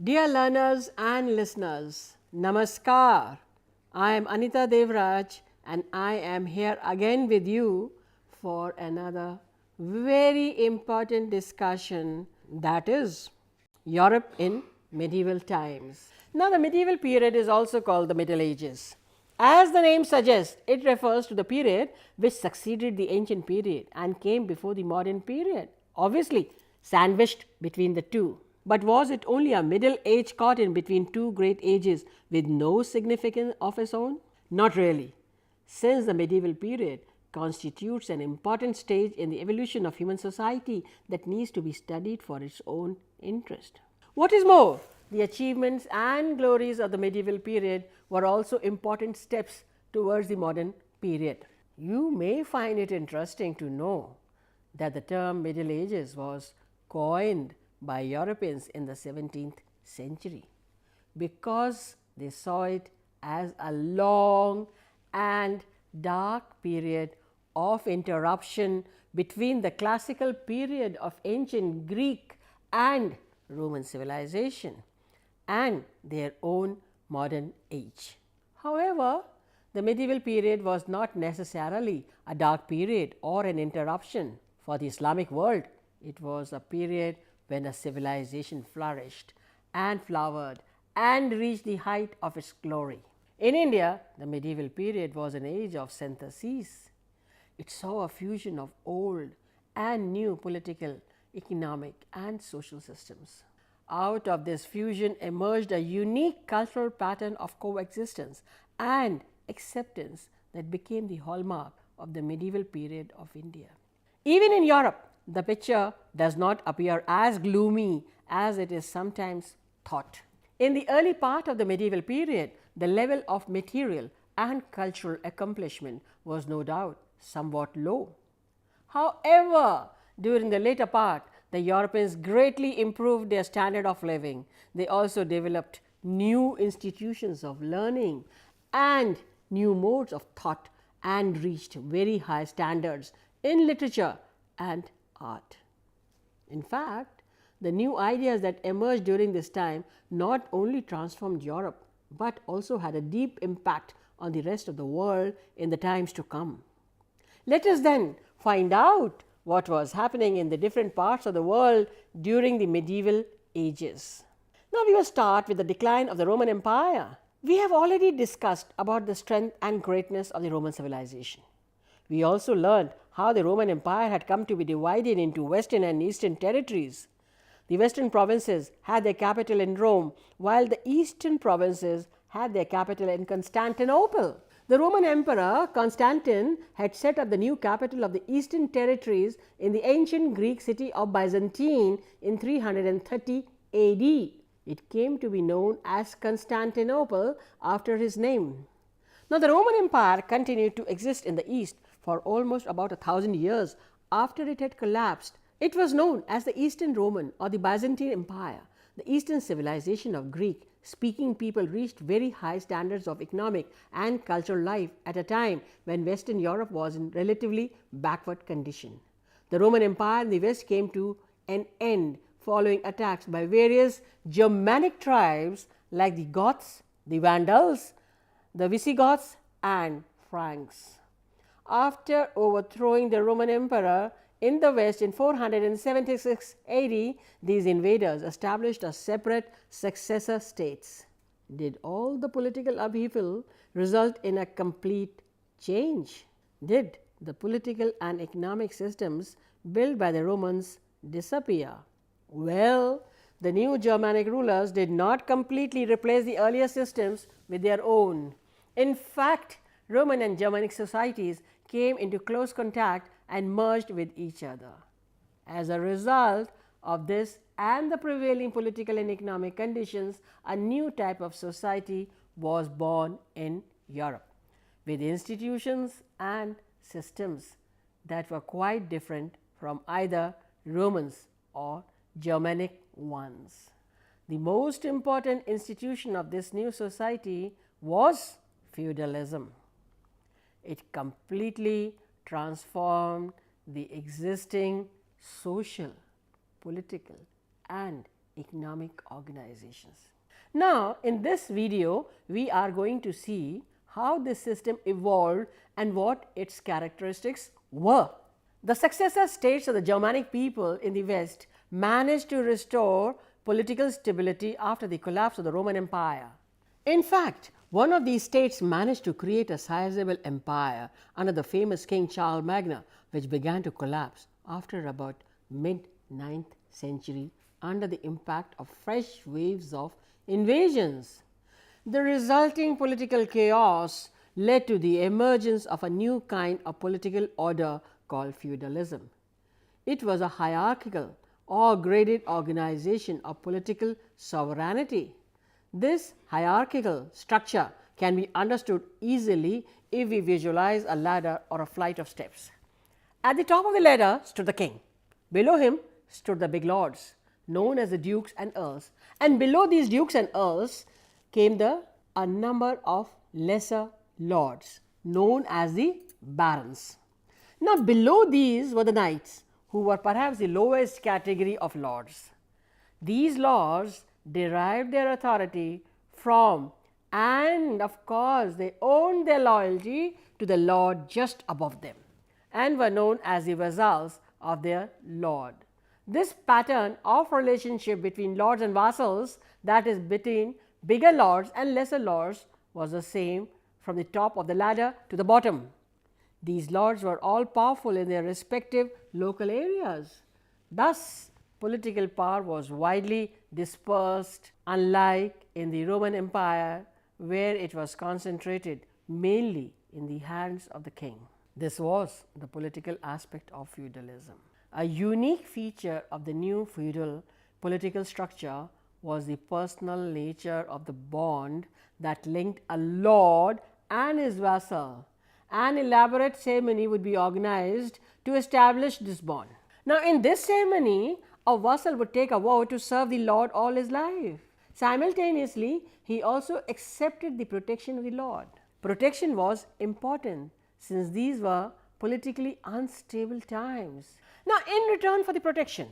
Dear learners and listeners, Namaskar. I am Anita Devraj and I am here again with you for another very important discussion, that is Europe in medieval times. Now, the medieval period is also called the Middle Ages. As the name suggests, it refers to the period which succeeded the ancient period and came before the modern period, obviously sandwiched between the two. But was it only a middle age caught in between two great ages with no significance of its own? Not really, since the medieval period constitutes an important stage in the evolution of human society that needs to be studied for its own interest. What is more, the achievements and glories of the medieval period were also important steps towards the modern period. You may find it interesting to know that the term Middle Ages was coined by Europeans in the 17th century because they saw it as a long and dark period of interruption between the classical period of ancient Greek and Roman civilization and their own modern age. However, the medieval period was not necessarily a dark period or an interruption for the Islamic world. It was a period when a civilization flourished and flowered and reached the height of its glory. In India, the medieval period was an age of syntheses. It saw a fusion of old and new political, economic, and social systems. Out of this fusion emerged a unique cultural pattern of coexistence and acceptance that became the hallmark of the medieval period of India. Even in Europe, the picture does not appear as gloomy as it is sometimes thought. In the early part of the medieval period, the level of material and cultural accomplishment was no doubt somewhat low. However, during the later part, the Europeans greatly improved their standard of living. They also developed new institutions of learning and new modes of thought and reached very high standards in literature and art. In fact, the new ideas that emerged during this time not only transformed Europe but also had a deep impact on the rest of the world in the times to come. Let us then find out what was happening in the different parts of the world during the medieval ages. Now, we will start with the decline of the Roman Empire. We have already discussed about the strength and greatness of the Roman civilization. We also learned how the Roman Empire had come to be divided into western and eastern territories. The western provinces had their capital in Rome, while the eastern provinces had their capital in Constantinople. The Roman Emperor Constantine had set up the new capital of the eastern territories in the ancient Greek city of Byzantine in 330 AD. It came to be known as Constantinople after his name. Now, the Roman Empire continued to exist in the east for almost about 1,000 years after it had collapsed. It was known as the Eastern Roman or the Byzantine Empire. The Eastern civilization of Greek speaking people reached very high standards of economic and cultural life at a time when Western Europe was in relatively backward condition. The Roman Empire in the West came to an end following attacks by various Germanic tribes like the Goths, the Vandals, the Visigoths, and Franks. After overthrowing the Roman Emperor in the West in 476 AD, these invaders established a separate successor states. Did all the political upheaval result in a complete change? Did the political and economic systems built by the Romans disappear? Well, the new Germanic rulers did not completely replace the earlier systems with their own. In fact, Roman and Germanic societies came into close contact and merged with each other. As a result of this and the prevailing political and economic conditions, a new type of society was born in Europe, with institutions and systems that were quite different from either Romans or Germanic ones. The most important institution of this new society was feudalism. It completely transformed the existing social, political, and economic organizations. Now, in this video, we are going to see how this system evolved and what its characteristics were. The successor states of the Germanic people in the West managed to restore political stability after the collapse of the Roman Empire. In fact, one of these states managed to create a sizable empire under the famous King Charles Magna, which began to collapse after about mid-9th century under the impact of fresh waves of invasions. The resulting political chaos led to the emergence of a new kind of political order called feudalism. It was a hierarchical or graded organization of political sovereignty. This hierarchical structure can be understood easily if we visualize a ladder or a flight of steps. At the top of the ladder stood the king. Below him stood the big lords, known as the dukes and earls, and below these dukes and earls came a number of lesser lords, known as the barons. Now, below these were the knights, who were perhaps the lowest category of lords. These lords derived their authority from, and of course, they owed their loyalty to the lord just above them and were known as the vassals of their lord. This pattern of relationship between lords and vassals, that is between bigger lords and lesser lords, was the same from the top of the ladder to the bottom. These lords were all powerful in their respective local areas. Thus, political power was widely dispersed, unlike in the Roman Empire, where it was concentrated mainly in the hands of the king. This was the political aspect of feudalism. A unique feature of the new feudal political structure was the personal nature of the bond that linked a lord and his vassal. An elaborate ceremony would be organized to establish this bond. Now, in this ceremony, a vassal would take a vow to serve the lord all his life. Simultaneously, he also accepted the protection of the lord. Protection was important since these were politically unstable times. Now, in return for the protection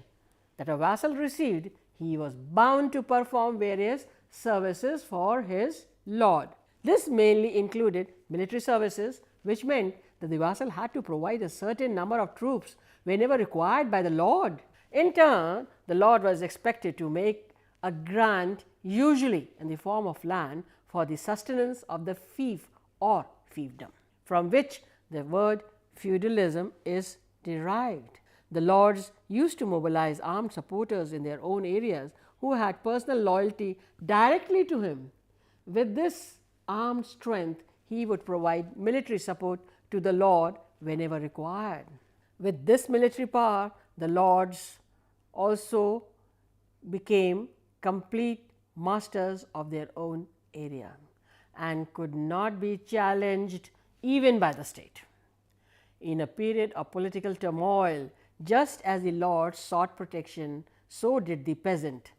that a vassal received, he was bound to perform various services for his lord. This mainly included military services, which meant that the vassal had to provide a certain number of troops whenever required by the lord. In turn, the lord was expected to make a grant, usually in the form of land, for the sustenance of the fief or fiefdom, from which the word feudalism is derived. The lords used to mobilize armed supporters in their own areas who had personal loyalty directly to him. With this armed strength, he would provide military support to the lord whenever required. With this military power, the lords also became complete masters of their own area and could not be challenged even by the state. In a period of political turmoil, just as the lords sought protection, so did the peasant.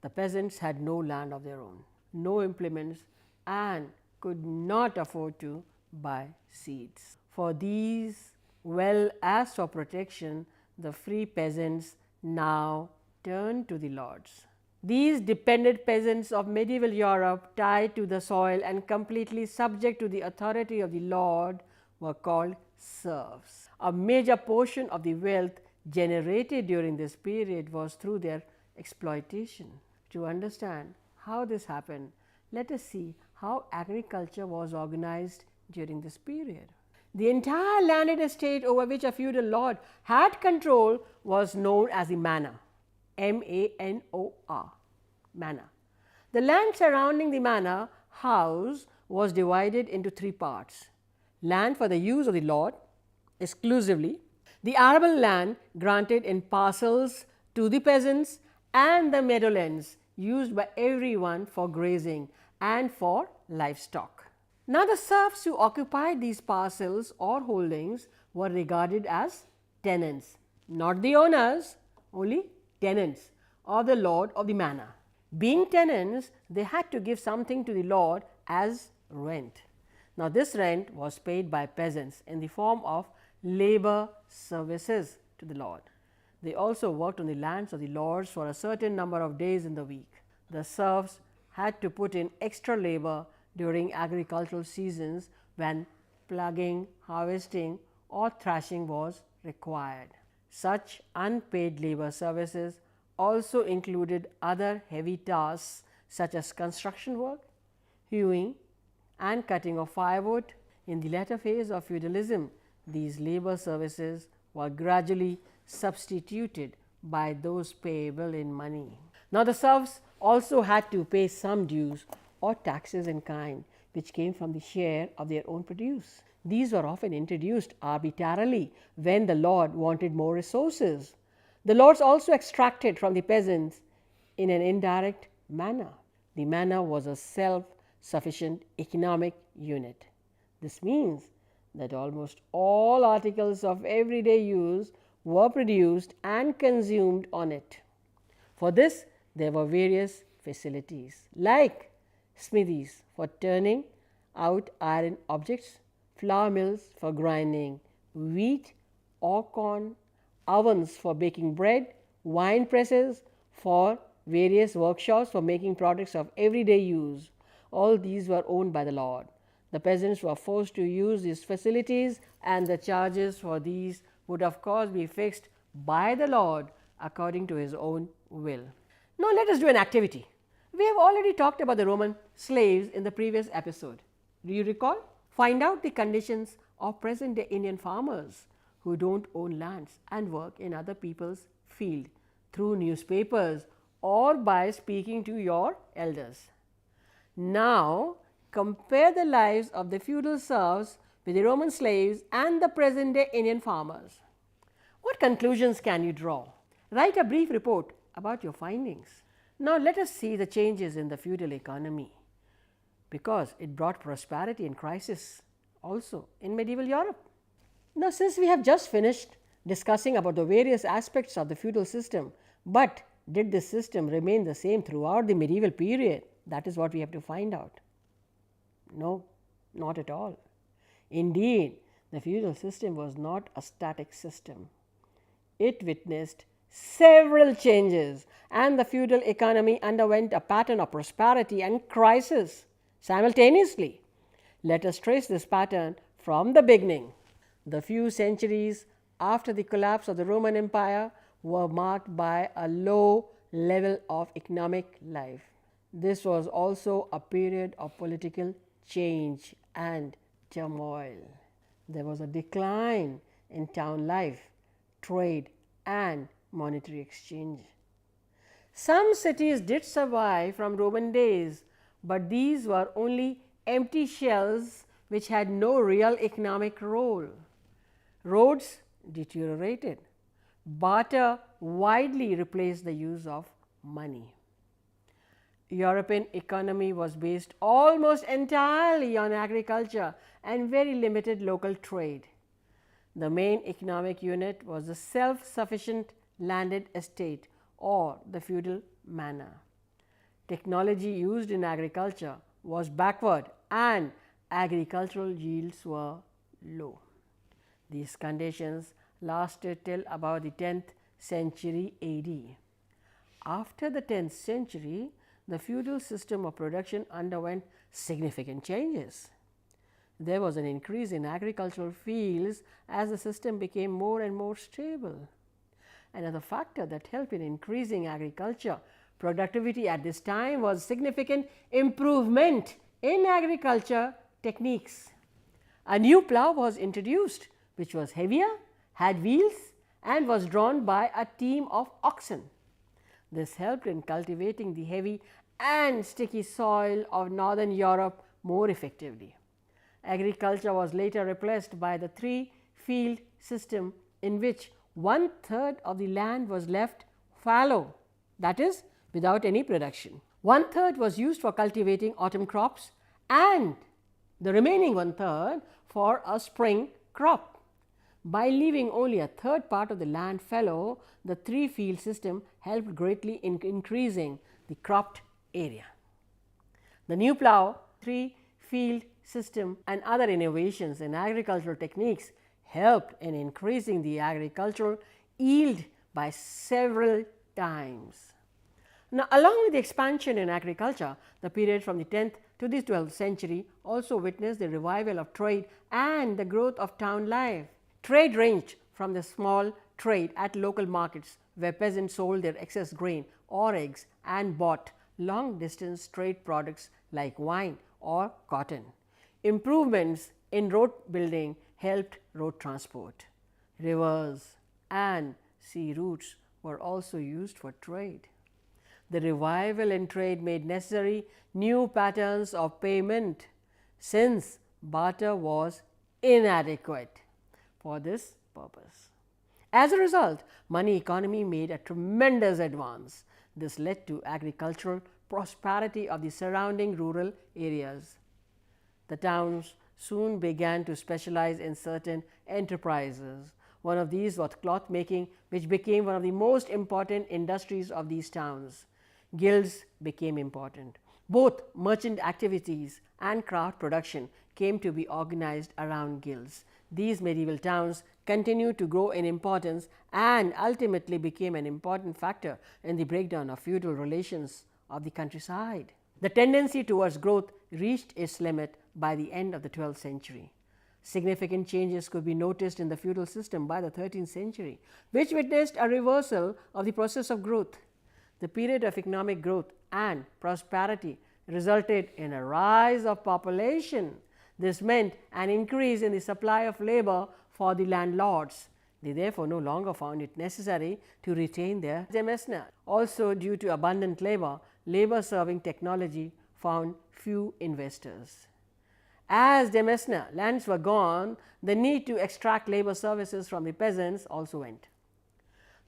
The peasants had no land of their own, no implements, and could not afford to buy seeds. For these, well as for protection, the free peasants now turned to the lords. These dependent peasants of medieval Europe, tied to the soil and completely subject to the authority of the lord, were called serfs. A major portion of the wealth generated during this period was through their exploitation. To understand how this happened, let us see how agriculture was organized during this period. The entire landed estate over which a feudal lord had control was known as the manor, M-A-N-O-R, manor. The land surrounding the manor house was divided into three parts: land for the use of the lord exclusively, the arable land granted in parcels to the peasants, and the meadowlands used by everyone for grazing and for livestock. Now, the serfs who occupied these parcels or holdings were regarded as tenants, not the owners, only tenants of the lord of the manor. Being tenants, they had to give something to the lord as rent. Now, this rent was paid by peasants in the form of labor services to the lord. They also worked on the lands of the lords for a certain number of days in the week. The serfs had to put in extra labor during agricultural seasons when plugging, harvesting, or thrashing was required. Such unpaid labor services also included other heavy tasks such as construction work, hewing, and cutting of firewood. In the latter phase of feudalism, these labor services were gradually substituted by those payable in money. Now, the serfs also had to pay some dues or taxes in kind, which came from the share of their own produce. These were often introduced arbitrarily when the lord wanted more resources. The lords also extracted from the peasants in an indirect manner. The manor was a self-sufficient economic unit. This means that almost all articles of everyday use were produced and consumed on it. For this, there were various facilities like smithies for turning out iron objects, flour mills for grinding wheat or corn, ovens for baking bread, wine presses for various workshops for making products of everyday use. All these were owned by the lord. The peasants were forced to use these facilities, and the charges for these would of course be fixed by the lord according to his own will. Now, let us do an activity. We have already talked about the Roman slaves in the previous episode. Do you recall? Find out the conditions of present day Indian farmers who don't own lands and work in other people's field through newspapers or by speaking to your elders. Now, compare the lives of the feudal serfs with the Roman slaves and the present day Indian farmers. What conclusions can you draw? Write a brief report about your findings. Now, let us see the changes in the feudal economy, because it brought prosperity and crisis also in medieval Europe. Now, since we have just finished discussing about the various aspects of the feudal system, but did this system remain the same throughout the medieval period? That is what we have to find out. No, not at all. Indeed, the feudal system was not a static system. It witnessed several changes, and the feudal economy underwent a pattern of prosperity and crisis simultaneously. Let us trace this pattern from the beginning. The few centuries after the collapse of the Roman Empire were marked by a low level of economic life. This was also a period of political change and turmoil. There was a decline in town life, trade, and monetary exchange. Some cities did survive from Roman days, but these were only empty shells which had no real economic role. Roads deteriorated. Barter widely replaced the use of money. European economy was based almost entirely on agriculture and very limited local trade. The main economic unit was the self-sufficient landed estate or the feudal manor. Technology used in agriculture was backward and agricultural yields were low. These conditions lasted till about the 10th century AD. After the 10th century, the feudal system of production underwent significant changes. There was an increase in agricultural fields as the system became more and more stable. Another factor that helped in increasing agriculture productivity at this time was significant improvement in agriculture techniques. A new plough was introduced, which was heavier, had wheels, and was drawn by a team of oxen. This helped in cultivating the heavy and sticky soil of northern Europe more effectively. Agriculture was later replaced by the three-field system, in which 1/3 of the land was left fallow, that is, without any production. 1/3 was used for cultivating autumn crops, and the remaining 1/3 for a spring crop. By leaving only a third part of the land fallow, the three-field system helped greatly in increasing the cropped area. The new plough, three-field system, and other innovations in agricultural techniques helped in increasing the agricultural yield by several times. Now, along with the expansion in agriculture, the period from the 10th to the 12th century also witnessed the revival of trade and the growth of town life. Trade ranged from the small trade at local markets where peasants sold their excess grain or eggs and bought long distance trade products like wine or cotton. Improvements in road building helped road transport. Rivers and sea routes were also used for trade. The revival in trade made necessary new patterns of payment since barter was inadequate for this purpose. As a result, money economy made a tremendous advance. This led to agricultural prosperity of the surrounding rural areas. The towns soon began to specialize in certain enterprises. One of these was cloth making, which became one of the most important industries of these towns. Guilds became important. Both merchant activities and craft production came to be organized around guilds. These medieval towns continued to grow in importance and ultimately became an important factor in the breakdown of feudal relations of the countryside. The tendency towards growth reached its limit by the end of the 12th century. Significant changes could be noticed in the feudal system by the 13th century, which witnessed a reversal of the process of growth. The period of economic growth and prosperity resulted in a rise of population. This meant an increase in the supply of labor for the landlords. They therefore no longer found it necessary to retain their demesne. Also, due to abundant labor, labor serving technology found few investors. As demesne lands were gone, the need to extract labor services from the peasants also went.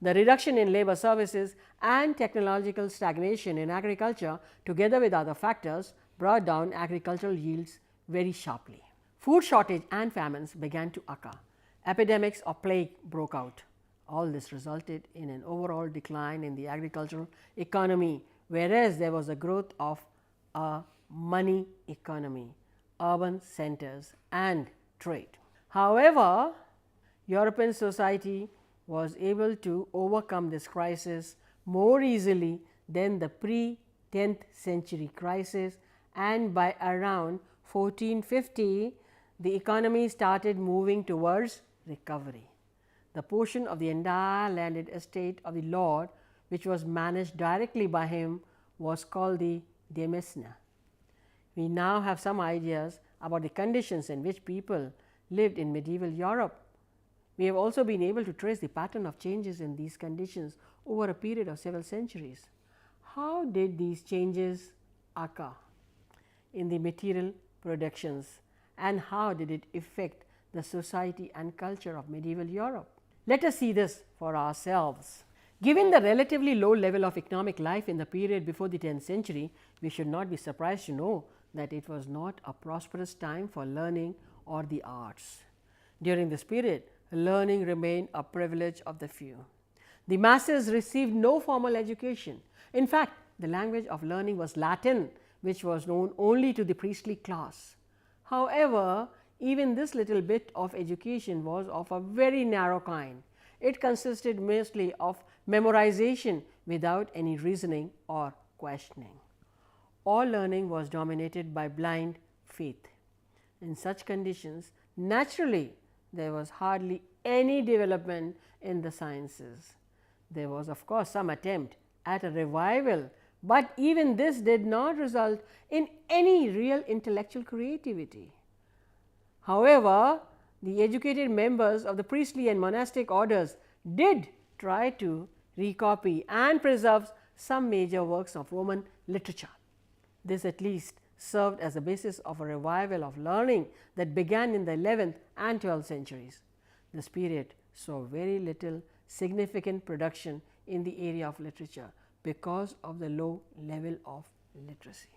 The reduction in labor services and technological stagnation in agriculture, together with other factors, brought down agricultural yields very sharply. Food shortage and famines began to occur. Epidemics of plague broke out. All this resulted in an overall decline in the agricultural economy, whereas there was a growth of a money economy, urban centers and trade. However, European society was able to overcome this crisis more easily than the pre-10th century crisis, and by around 1450 the economy started moving towards recovery. The portion of the entire landed estate of the lord which was managed directly by him was called the demesne. We now have some ideas about the conditions in which people lived in medieval Europe. We have also been able to trace the pattern of changes in these conditions over a period of several centuries. How did these changes occur in the material productions, and how did it affect the society and culture of medieval Europe? Let us see this for ourselves. Given the relatively low level of economic life in the period before the 10th century, we should not be surprised to know that it was not a prosperous time for learning or the arts. During this period, learning remained a privilege of the few. The masses received no formal education. In fact, the language of learning was Latin, which was known only to the priestly class. However, even this little bit of education was of a very narrow kind. It consisted mostly of memorization without any reasoning or questioning. All learning was dominated by blind faith. In such conditions, naturally, there was hardly any development in the sciences. There was of course some attempt at a revival, but even this did not result in any real intellectual creativity. However, the educated members of the priestly and monastic orders did try to recopy and preserve some major works of Roman literature. This at least served as a basis of a revival of learning that began in the 11th and 12th centuries. This period saw very little significant production in the area of literature because of the low level of literacy.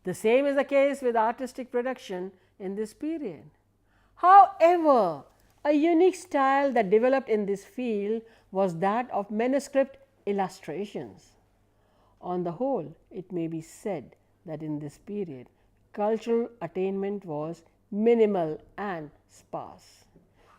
The same is the case with artistic production in this period. However, a unique style that developed in this field was that of manuscript illustrations. On the whole, it may be said that in this period, cultural attainment was minimal and sparse.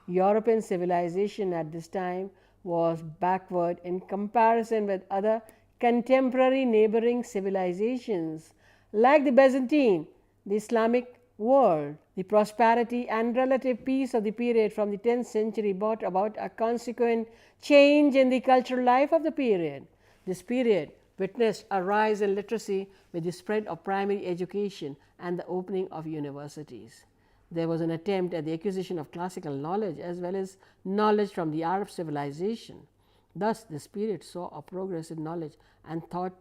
European civilization at this time was backward in comparison with other contemporary neighboring civilizations like the Byzantine, the Islamic world. The prosperity and relative peace of the period from the 10th century brought about a consequent change in the cultural life of the period. This period witnessed a rise in literacy with the spread of primary education and the opening of universities. There was an attempt at the acquisition of classical knowledge as well as knowledge from the Arab civilization. Thus, this period saw a progress in knowledge and thought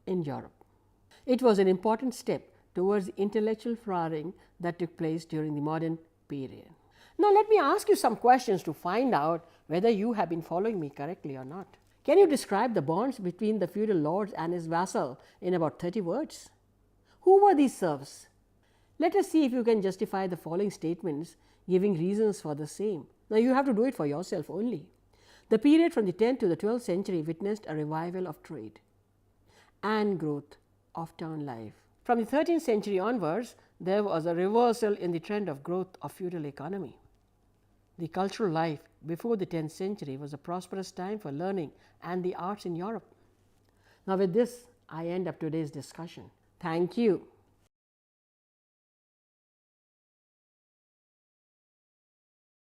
in Europe. It was an important step towards the intellectual flowering that took place during the modern period. Now, let me ask you some questions to find out whether you have been following me correctly or not. Can you describe the bonds between the feudal lord and his vassal in about 30 words? Who were these serfs? Let us see if you can justify the following statements giving reasons for the same. Now, you have to do it for yourself only. The period from the 10th to the 12th century witnessed a revival of trade and growth of town life. From the 13th century onwards, there was a reversal in the trend of growth of feudal economy. The cultural life before the 10th century was a prosperous time for learning and the arts in Europe. Now, with this, I end up today's discussion. Thank you.